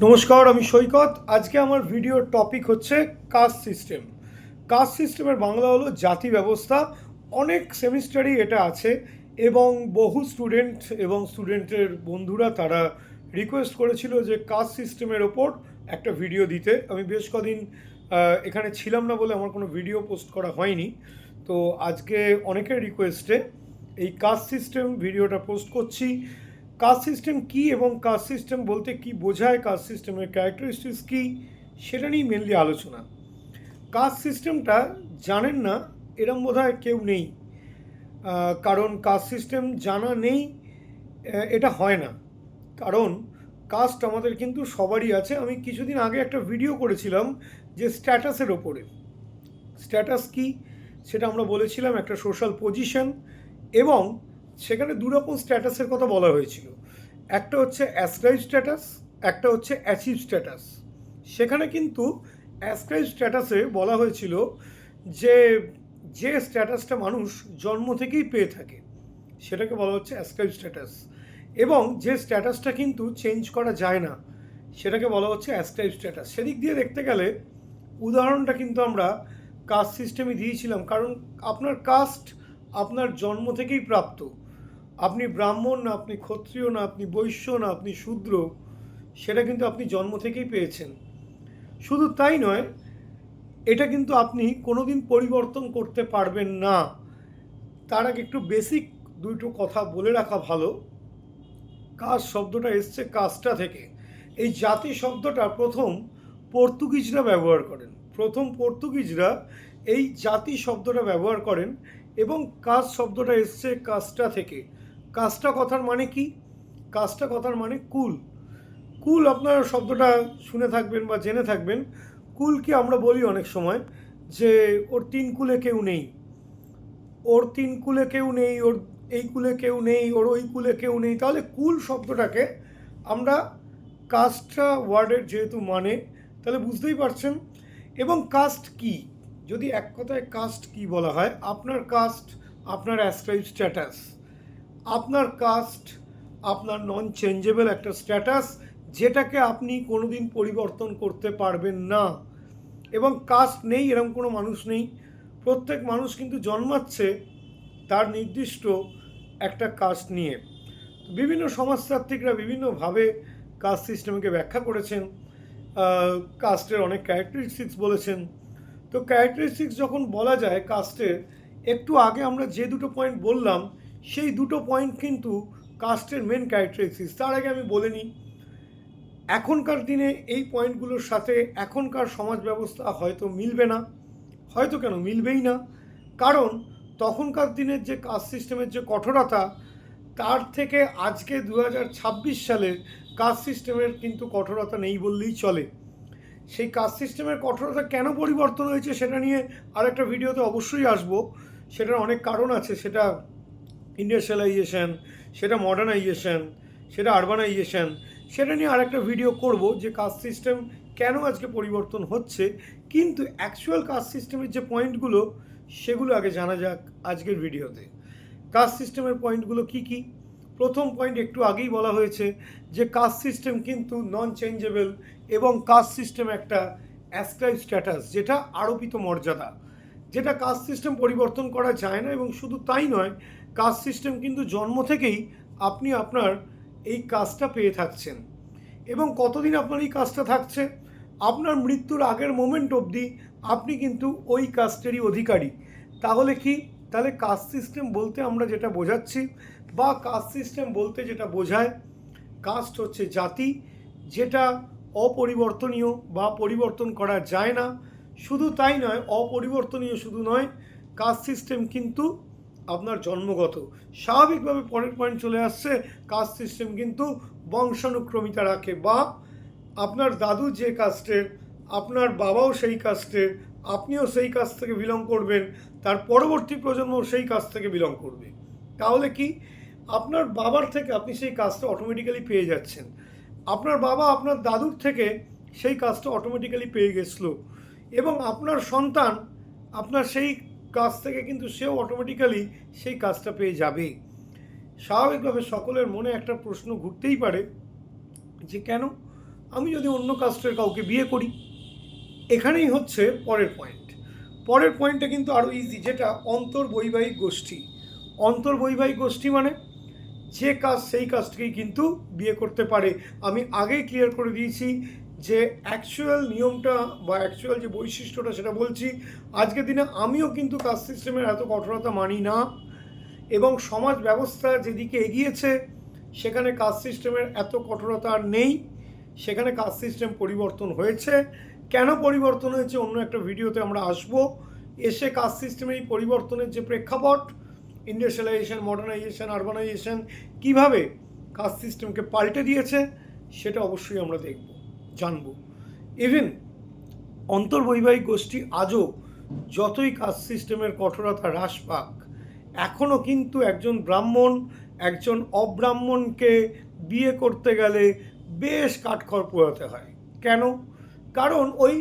নমস্কার, আমি সৈকত। আজকে আমার ভিডিওর টপিক হচ্ছে কাস্ট সিস্টেম। কাস্ট সিস্টেমের বাংলা হলো জাতি ব্যবস্থা। অনেক সেমিস্টারই এটা আছে এবং বহু স্টুডেন্ট এবং স্টুডেন্টের বন্ধুরা তারা রিকোয়েস্ট করেছিল যে কাস্ট সিস্টেমের ওপর একটা ভিডিও দিতে। আমি বেশ কদিন এখানে ছিলাম না বলে আমার কোনো ভিডিও পোস্ট করা হয়নি। তো আজকে অনেকের রিকোয়েস্টে এই কাস্ট সিস্টেম ভিডিওটা পোস্ট করছি। কাস্ট সিস্টেম কী এবং কাস্ট সিস্টেম বলতে কী বোঝায়, কাস্ট সিস্টেমের ক্যারেক্টারিস্টিক্স কী, সেটা নিয়েই মেনলি আলোচনা। কাস্ট সিস্টেমটা জানেন না এরম বোধহয় কেউ নেই, কারণ কাস্ট সিস্টেম জানা নেই এটা হয় না। কারণ কাস্ট আমাদের কিন্তু সবারই আছে। আমি কিছুদিন আগে একটা ভিডিও করেছিলাম যে স্ট্যাটাসের ওপরে। স্ট্যাটাস কী সেটা আমরা বলেছিলাম একটা সোশ্যাল পজিশন, এবং সেখানে দুরকম স্ট্যাটাসের কথা বলা হয়েছিল। একটা হচ্ছে অ্যাসক্রাইব স্ট্যাটাস, একটা হচ্ছে অ্যাচিভ স্ট্যাটাস। সেখানে কিন্তু অ্যাসক্রাইব স্ট্যাটাসে বলা হয়েছিল যে যে স্ট্যাটাসটা মানুষ জন্ম থেকেই পেয়ে থাকে সেটাকে বলা হচ্ছে অ্যাসক্রাইব স্ট্যাটাস, এবং যে স্ট্যাটাসটা কিন্তু চেঞ্জ করা যায় না সেটাকে বলা হচ্ছে অ্যাসক্রাইব স্ট্যাটাস। সেদিক দিয়ে দেখতে গেলে উদাহরণটা কিন্তু আমরা কাস্ট সিস্টেমে দিয়েছিলাম, কারণ আপনার কাস্ট আপনার জন্ম থেকেই প্রাপ্ত। আপনি ব্রাহ্মণ না, আপনি ক্ষত্রিয় না, আপনি বৈশ্য না, আপনি শূদ্র, সেটা কিন্তু আপনি জন্ম থেকেই পেয়েছেন। শুধু তাই নয়, এটা কিন্তু আপনি কোনোদিন পরিবর্তন করতে পারবেন না। তার আগে একটু বেসিক দুটো কথা বলে রাখা ভালো। কাস্ট শব্দটা এসছে কাস্টা থেকে। এই জাতি শব্দটা প্রথম পর্তুগিজরা ব্যবহার করেন। প্রথম পর্তুগিজরা এই জাতি শব্দটা ব্যবহার করেন, এবং কাস্ট শব্দটা এসছে কাস্টা থেকে। কাস্টা কথার মানে কি? কাস্টা কথার মানে কুল। কুল আপনারা শব্দটা শুনে থাকবেন বা জেনে থাকবেন। কুল কি আমরা বলি অনেক সময় যে ওর তিন কুলে কেউ নেই, ওর তিন কুলে কেউ নেই, ওর এই কুলে কেউ নেই, ওর ওই কুলে কেউ নেই। তাহলে কুল শব্দটাকে আমরা কাস্টটা ওয়ার্ডের যেহেতু মানে, তাহলে বুঝতেই পারছেন। এবং কাস্ট কি, যদি এক কথায় কাস্ট কি বলা হয়, আপনার কাস্ট আপনার অ্যাসক্রাইব স্ট্যাটাস। আপনার কাস্ট আপনার নন চেঞ্জেবল একটা স্ট্যাটাস, যেটাকে আপনি কোনোদিন পরিবর্তন করতে পারবেন না। এবং কাস্ট নেই এরকম কোনো মানুষ নেই। প্রত্যেক মানুষ কিন্তু জন্মাচ্ছে তার নির্দিষ্ট একটা কাস্ট নিয়ে। বিভিন্ন সমাজতাত্ত্বিকরা বিভিন্নভাবে কাস্ট সিস্টেমকে ব্যাখ্যা করেছেন, কাস্টের অনেক ক্যারেক্টারিস্টিক্স বলেছেন। তো ক্যারেক্টারিস্টিক্স যখন বলা যায় কাস্টের, একটু আগে আমরা যে দুটো পয়েন্ট বললাম সেই দুটো পয়েন্ট কিন্তু কাস্টের মেন ক্যারেক্টারিস্টিক্স। তার আগে আমি বলে নিই, এখনকার দিনে এই পয়েন্টগুলোর সাথে এখনকার সমাজ ব্যবস্থা হয়তো মিলবে না। হয়তো কেন, মিলবেই না। কারণ তখনকার দিনের যে কাস্ট সিস্টেমের যে কঠোরতা, তার থেকে আজকে 2026 সালের কাস্ট সিস্টেমের কিন্তু কঠোরতা নেই বললেই চলে। সেই কাস্ট সিস্টেমের কঠোরতা কেন পরিবর্তন হয়েছে সেটা নিয়ে আরেকটা ভিডিওতে অবশ্যই আসবো। সেটার অনেক কারণ আছে। সেটা ইন্ডাস্ট্রিয়ালাইজেশন, সেটা মডার্নাইজেশন, সেটা আরবানাইজেশন, সেটা নিয়ে আরেকটা ভিডিও করব যে কাস্ট সিস্টেম কেন আজকে পরিবর্তন হচ্ছে। কিন্তু অ্যাকচুয়াল কাস্ট সিস্টেমের যে পয়েন্টগুলো সেগুলো আগে জানা যাক আজকের ভিডিওতে। কাস্ট সিস্টেমের পয়েন্টগুলো কি কি? প্রথম পয়েন্ট একটু আগেই বলা হয়েছে যে কাস্ট সিস্টেম কিন্তু নন চেঞ্জেবল, এবং কাস্ট সিস্টেম একটা অ্যাসক্রাইব স্ট্যাটাস, যেটা আরোপিত মর্যাদা, যেটা কাস্ট সিস্টেম পরিবর্তন করা যায় না। এবং শুধু তাই নয়, কাস্ট সিস্টেম কিন্তু জন্ম থেকেই আপনি আপনার এই কাস্টটা পেয়ে থাকছেন। এবং কতদিন আপনার এই কাস্টটা থাকছে? আপনার মৃত্যুর আগের মোমেন্ট অবধি আপনি কিন্তু ওই কাস্টেরই অধিকারী। তাহলে কি? তাহলে কাস্ট সিস্টেম বলতে আমরা যেটা বোঝাচ্ছি, বা কাস্ট সিস্টেম বলতে যেটা বোঝায়, কাস্ট হচ্ছে জাতি, যেটা অপরিবর্তনীয় বা পরিবর্তন করা যায় না। শুধু তাই নয়, অপরিবর্তনীয় শুধু নয়, কাস্ট সিস্টেম কিন্তু আপনার জন্মগত। স্বাভাবিকভাবে পরের পয়েন্ট চলে আসছে, কাস্ট সিস্টেম কিন্তু বংশানুক্রমিতা রাখে, বা আপনার দাদু যে কাস্টের, আপনার বাবাও সেই কাস্টের, আপনিও সেই কাস্ট থেকে বিলং করবেন, তার পরবর্তী প্রজন্মও সেই কাস্ট থেকে বিলং করবে। তাহলে কি? আপনার বাবার থেকে আপনি সেই কাজটা অটোমেটিক্যালি পেয়ে যাচ্ছেন। আপনার বাবা আপনার দাদুর থেকে সেই কাজটা অটোমেটিক্যালি পেয়ে গেছিল, এবং আপনার সন্তান আপনার সেই কাজ থেকে কিন্তু সেও অটোমেটিক্যালি সেই কাজটা পেয়ে যাবে। স্বাভাবিকভাবে সকলের মনে একটা প্রশ্ন ঘুরতেই পারে যে কেন আমি যদি অন্য কাস্টের কাউকে বিয়ে করি, এখানেই হচ্ছে পরের পয়েন্ট। পরের পয়েন্টটা কিন্তু আরও ইজি, যেটা অন্তর্বৈবাহিক গোষ্ঠী। অন্তর্বৈবাহিক গোষ্ঠী মানে যে কাস্ট সেই কাস্টকেই কিন্তু বিয়ে করতে পারে। আমি আগেই ক্লিয়ার করে দিয়েছি যে অ্যাকচুয়াল নিয়মটা বা অ্যাকচুয়াল যে বৈশিষ্ট্যটা সেটা বলছি। আজকের দিনে আমিও কিন্তু কাস্ট সিস্টেমের এত কঠোরতা মানি না, এবং সমাজ ব্যবস্থা যেদিকে এগিয়েছে সেখানে কাস্ট সিস্টেমের এত কঠোরতা আর নেই। সেখানে কাস্ট সিস্টেম পরিবর্তন হয়েছে। কেন পরিবর্তন হয়েছে অন্য একটা ভিডিওতে আমরা আসবো। এসে কাস্ট সিস্টেমের এই পরিবর্তনের যে প্রেক্ষাপট, ইন্ডাস্ট্রিয়ালাইজেশন, মডার্নাইজেশন, আরবানাইজেশন কীভাবে কাস্ট সিস্টেমকে পাল্টে দিয়েছে সেটা অবশ্যই আমরা দেখব, জানব। ইভেন অন্তর্বৈবাহিক গোষ্ঠী আজও যতই কাস্ট সিস্টেমের কঠোরতা হ্রাস পাক, এখনও কিন্তু একজন ব্রাহ্মণ একজন অব্রাহ্মণকে বিয়ে করতে গেলে বেশ কাঠখড় পোড়াতে হয়। কেন? কারণ ওই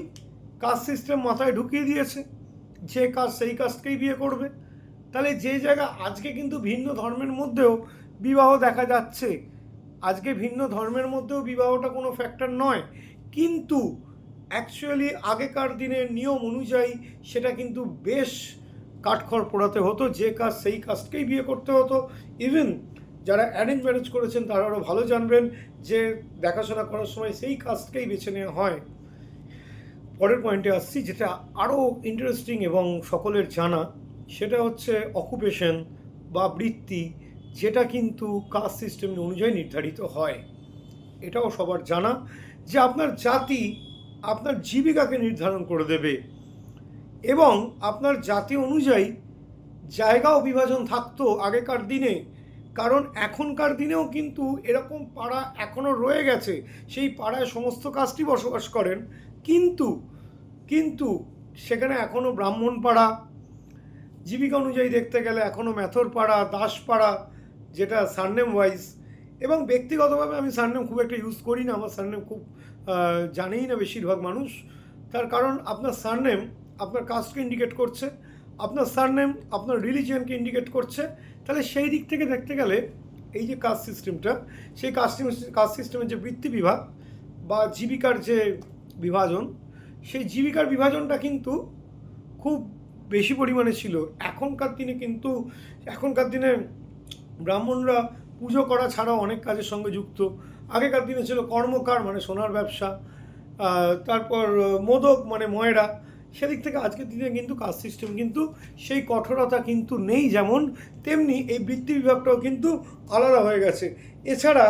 কাস্ট সিস্টেম মাথায় ঢুকিয়ে দিয়েছে যে কাস্ট সেই কাস্টকেই বিয়ে করবে। তাহলে যে জায়গা আজকে কিন্তু ভিন্ন ধর্মের মধ্যেও বিবাহ দেখা যাচ্ছে, আজকে ভিন্ন ধর্মের মধ্যেও বিবাহটা কোনো ফ্যাক্টর নয়, কিন্তু অ্যাকচুয়ালি আগেকার দিনের নিয়ম অনুযায়ী সেটা কিন্তু বেশ কাঠখড় পোড়াতে হতো, যে কাস্ট সেই কাস্টকেই বিয়ে করতে হতো। ইভেন যারা অ্যারেঞ্জ ম্যারেজ করেছেন তারা আরও ভালো জানবেন যে দেখাশোনা করার সময় সেই কাস্টকেই বেছে নেওয়া হয়। পরের পয়েন্টে আসছি, যেটা আরও ইন্টারেস্টিং এবং সকলের জানা, সেটা হচ্ছে অকুপেশন বা বৃত্তি, যেটা কিন্তু কাস্ট সিস্টেম অনুযায়ী নির্ধারিত হয়। এটাও সবার জানা যে আপনার জাতি আপনার জীবিকাকে নির্ধারণ করে দেবে, এবং আপনার জাতি অনুযায়ী জায়গাও বিভাজন থাকতো আগেকার দিনে। কারণ এখনকার দিনেও কিন্তু এরকম পাড়া এখনও রয়ে গেছে, সেই পাড়ায় সমস্ত কাস্টই বসবাস করেন, কিন্তু কিন্তু সেখানে এখনও ব্রাহ্মণ পাড়া, জীবিকা অনুযায়ী দেখতে গেলে এখনও মেথর পাড়া, দাস পাড়া, যেটা সারনেম ওয়াইজ। এবং ব্যক্তিগতভাবে আমি সারনেম খুব একটা ইউজ করি না, আমার সারনেম খুব জানেই না বেশিরভাগ মানুষ। তার কারণ আপনার সারনেম আপনার কাস্টকে ইন্ডিকেট করছে, আপনার সারনেম আপনার রিলিজিয়নকে ইন্ডিকেট করছে। তাহলে সেই দিক থেকে দেখতে গেলে এই যে কাস্ট সিস্টেমটা, সেই কাস্ট সিস্টেমের যে বৃত্তি বিভাগ বা জীবিকার যে বিভাজন, সেই জীবিকার বিভাজনটা কিন্তু খুব বেশি পরিমাণে ছিল। এখনকার দিনে ব্রাহ্মণরা পুজো করা ছাড়াও অনেক কাজের সঙ্গে যুক্ত। আগেকার দিনে ছিল কর্মকার মানে সোনার ব্যবসা, তারপর মোদক মানে ময়রা। সেদিক থেকে আজকের দিনে কিন্তু কাস্ট সিস্টেম কিন্তু সেই কঠোরতা কিন্তু নেই, যেমন তেমনি এই বৃত্তি বিভাগটাও কিন্তু আলাদা হয়ে গেছে। এছাড়া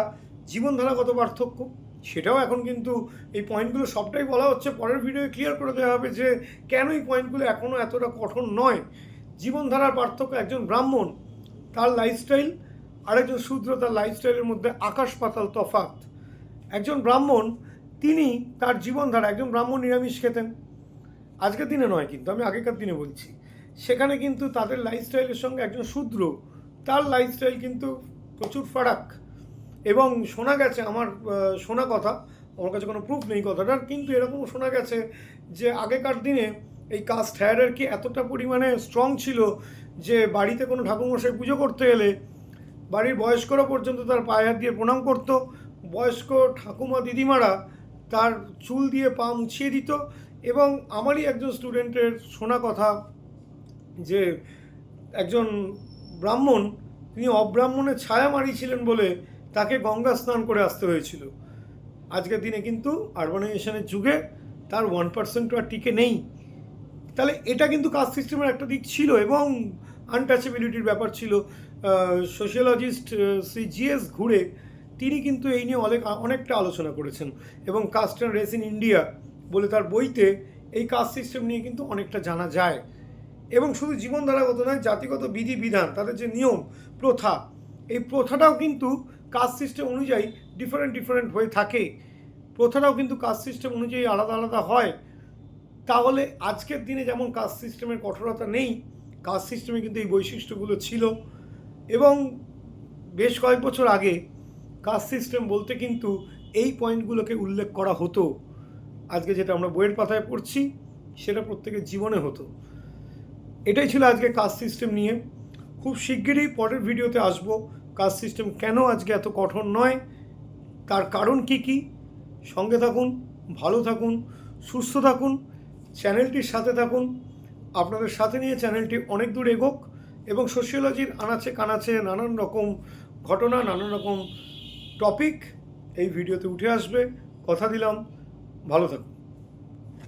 জীবনধারাগত পার্থক্য, সেটাও এখন কিন্তু এই পয়েন্টগুলো সবটাই বলা হচ্ছে, পরের ভিডিওয়ে ক্লিয়ার করে দেওয়া হবে যে কেন এই পয়েন্টগুলো এখনও এতটা কঠোর নয়। জীবনধারার পার্থক্য, একজন ব্রাহ্মণ তার লাইফস্টাইল আরেকজন শূদ্র তার লাইফস্টাইলের মধ্যে আকাশ পাতাল তফাৎ। একজন ব্রাহ্মণ তিনি তার জীবনধারা, একজন ব্রাহ্মণ নিরামিষ খেতেন, আজকের দিনে নয় কিন্তু আমি আগেকার দিনে বলছি, সেখানে কিন্তু তাদের লাইফস্টাইলের সঙ্গে একজন শূদ্র তার লাইফস্টাইল কিন্তু প্রচুর ফারাক। এবং শোনা গেছে, আমার শোনা কথা, আমার কাছে কোনো প্রুফ নেই কথাটার, কিন্তু এরকমও শোনা গেছে যে আগেকার দিনে এই কাস্ট হায়ারার্কি এতটা পরিমাণে স্ট্রং ছিল যে বাড়িতে কোনো ঠাকুরমশাই পুজো করতে গেলে বাড়ির বয়স্করা পর্যন্ত তার পায়ে হাত দিয়ে প্রণাম করত। বয়স্ক ঠাকুমা দিদিমারা তার চুল দিয়ে পা মুছিয়ে দিত। এবং আমারই একজন স্টুডেন্টের শোনা কথা যে একজন ব্রাহ্মণ তিনি অব্রাহ্মণের ছায়া মারিয়েছিলেন বলে তাকে গঙ্গা স্নান করে আসতে হয়েছিল। আজকের দিনে কিন্তু আরবানাইজেশনের যুগে তার 1% আর টিকে নেই। তাহলে এটা কিন্তু কাস্ট সিস্টেমের একটা দিক ছিল, এবং আনটাচেবিলিটির ব্যাপার ছিল। সোশিওলজিস্ট শ্রী জিএস ঘুরে তিনি কিন্তু এই নিয়ে অনেকটা আলোচনা করেছেন, এবং caste and race in India বলে তার বইতে এই কাস্ট সিস্টেম নিয়ে কিন্তু অনেকটা জানা যায়। এবং শুধু জীবনধারাগত নয়, জাতিগত বিধিবিধান, তাদের যে নিয়ম প্রথা, এই প্রথাটাও কিন্তু কাস্ট সিস্টেম অনুযায়ী ডিফারেন্ট হয়ে থাকে। প্রথাটাও কিন্তু কাস্ট সিস্টেম অনুযায়ী আলাদা আলাদা হয়। তাহলে আজকের দিনে যেমন কাস্ট সিস্টেমের কঠোরতা নেই, কাস্ট সিস্টেমে কিন্তু এই বৈশিষ্ট্যগুলো ছিল। এবং বেশ কয়েক বছর আগে কাস্ট সিস্টেম বলতে কিন্তু এই পয়েন্টগুলোকে উল্লেখ করা হতো। আজকে যেটা আমরা বইয়ের পাতায় পড়ছি সেটা প্রত্যেকের জীবনে হতো। এটাই ছিল আজকে কাস্ট সিস্টেম নিয়ে। খুব শিগগিরই পরের ভিডিওতে আসবো কাস্ট সিস্টেম কেন আজকে এত কঠোর নয়, তার কারণ কি সঙ্গে থাকুন, ভালো থাকুন, সুস্থ থাকুন, চ্যানেলটির সাথে থাকুন। আপনাদের সাথে নিয়ে চ্যানেলটি অনেক দূর এগোক এবং সোশিওলজির আনাচে কানাচে নানান রকম ঘটনা, নানান রকম টপিক এই ভিডিওতে উঠে আসবে। কথা দিলাম, ভালো থাকুন।